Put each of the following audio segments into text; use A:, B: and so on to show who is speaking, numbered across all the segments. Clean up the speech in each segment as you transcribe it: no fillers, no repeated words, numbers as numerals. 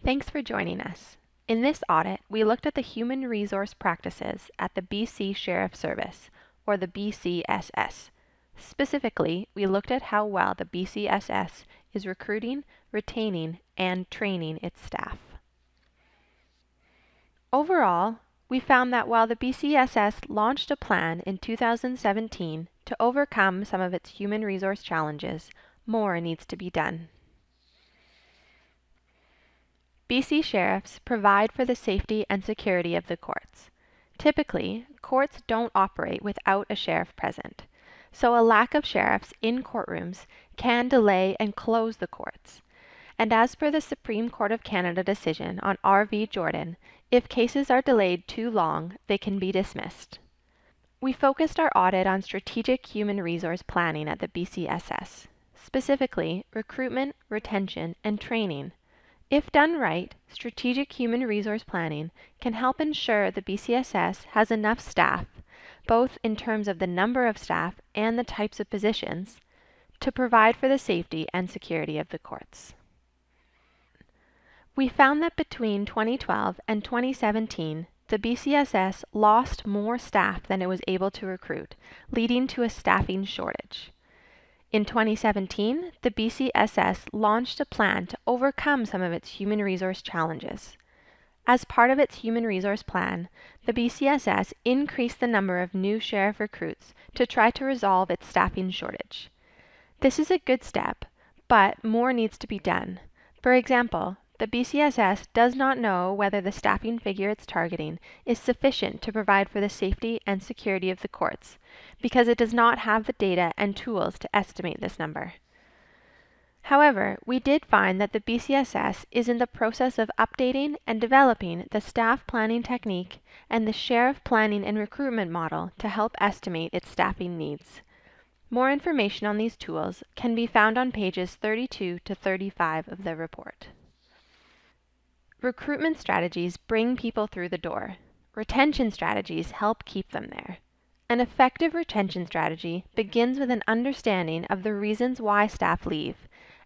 A: Thanks for joining us. In this audit, we looked at the human resource practices at the BC Sheriff Service, or the BCSS. Specifically, we looked at how well the BCSS is recruiting, retaining, and training its staff. Overall, we found that while the BCSS launched a plan in 2017 to overcome some of its human resource challenges, more needs to be done. BC sheriffs provide for the safety and security of the courts. Typically, courts don't operate without a sheriff present, so a lack of sheriffs in courtrooms can delay and close the courts. And as per the Supreme Court of Canada decision on R.V. Jordan, if cases are delayed too long, they can be dismissed. We focused our audit on strategic human resource planning at the BCSS, specifically recruitment, retention, and training. If done right, strategic human resource planning can help ensure the BCSS has enough staff, both in terms of the number of staff and the types of positions, to provide for the safety and security of the courts. We found that between 2012 and 2017, the BCSS lost more staff than it was able to recruit, leading to a staffing shortage. In 2017, the BCSS launched a plan to overcome some of its human resource challenges. As part of its human resource plan, the BCSS increased the number of new sheriff recruits to try to resolve its staffing shortage. This is a good step, but more needs to be done. For example, the BCSS does not know whether the staffing figure it's targeting is sufficient to provide for the safety and security of the courts, because it does not have the data and tools to estimate this number. However, we did find that the BCSS is in the process of updating and developing the staff planning technique and the sheriff planning and recruitment model to help estimate its staffing needs. More information on these tools can be found on pages 32 to 35 of the report. Recruitment strategies bring people through the door. Retention strategies help keep them there. An effective retention strategy begins with an understanding of the reasons why staff leave,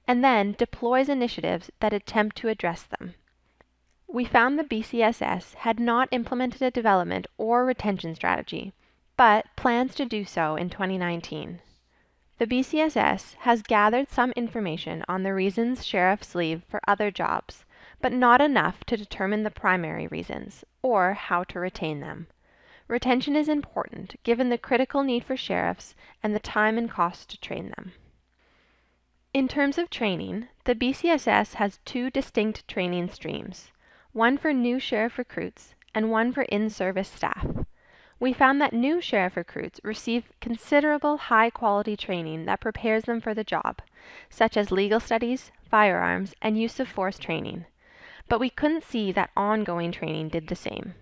A: and then deploys initiatives that attempt to address them. We found the BCSS had not implemented a development or retention strategy, but plans to do so in 2019. The BCSS has gathered some information on the reasons sheriffs leave for other jobs, but not enough to determine the primary reasons, or how to retain them. Retention is important given the critical need for sheriffs and the time and cost to train them. In terms of training, the BCSS has two distinct training streams, one for new sheriff recruits and one for in-service staff. We found that new sheriff recruits receive considerable high-quality training that prepares them for the job, such as legal studies, firearms, and use of force training. But we couldn't see that ongoing training did the same.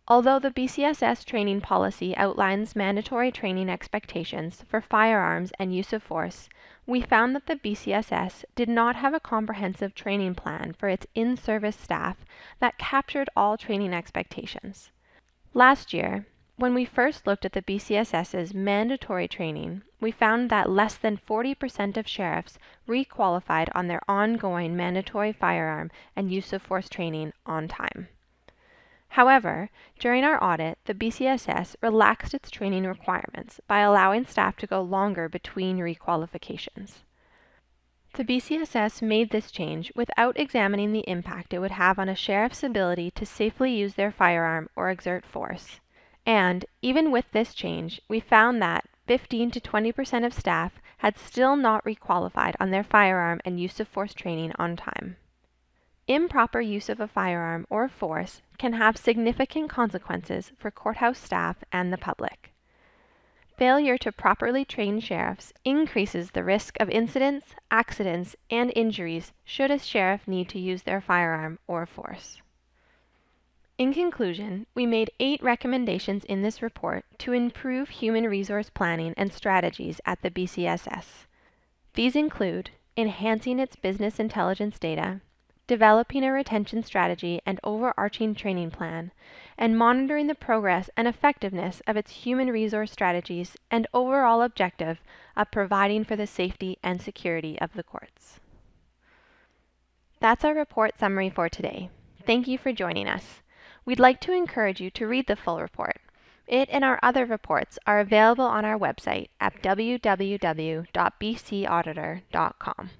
A: Although the BCSS training policy outlines mandatory training expectations for firearms and use of force, we found that the BCSS did not have a comprehensive training plan for its in-service staff that captured all training expectations. Last year, when we first looked at the BCSS's mandatory training, we found that less than 40% of sheriffs re-qualified on their ongoing mandatory firearm and use of force training on time. However, during our audit, the BCSS relaxed its training requirements by allowing staff to go longer between re-qualifications. The BCSS made this change without examining the impact it would have on a sheriff's ability to safely use their firearm or exert force. And, even with this change, we found that 15 to 20% of staff had still not re-qualified on their firearm and use of force training on time. Improper use of a firearm or force can have significant consequences for courthouse staff and the public. Failure to properly train sheriffs increases the risk of incidents, accidents, and injuries should a sheriff need to use their firearm or force. In conclusion, we made 8 recommendations in this report to improve human resource planning and strategies at the BCSS. These include enhancing its business intelligence data, developing a retention strategy and overarching training plan, and monitoring the progress and effectiveness of its human resource strategies and overall objective of providing for the safety and security of the courts. That's our report summary for today. Thank you for joining us. We'd like to encourage you to read the full report. It and our other reports are available on our website at www.bcauditor.com.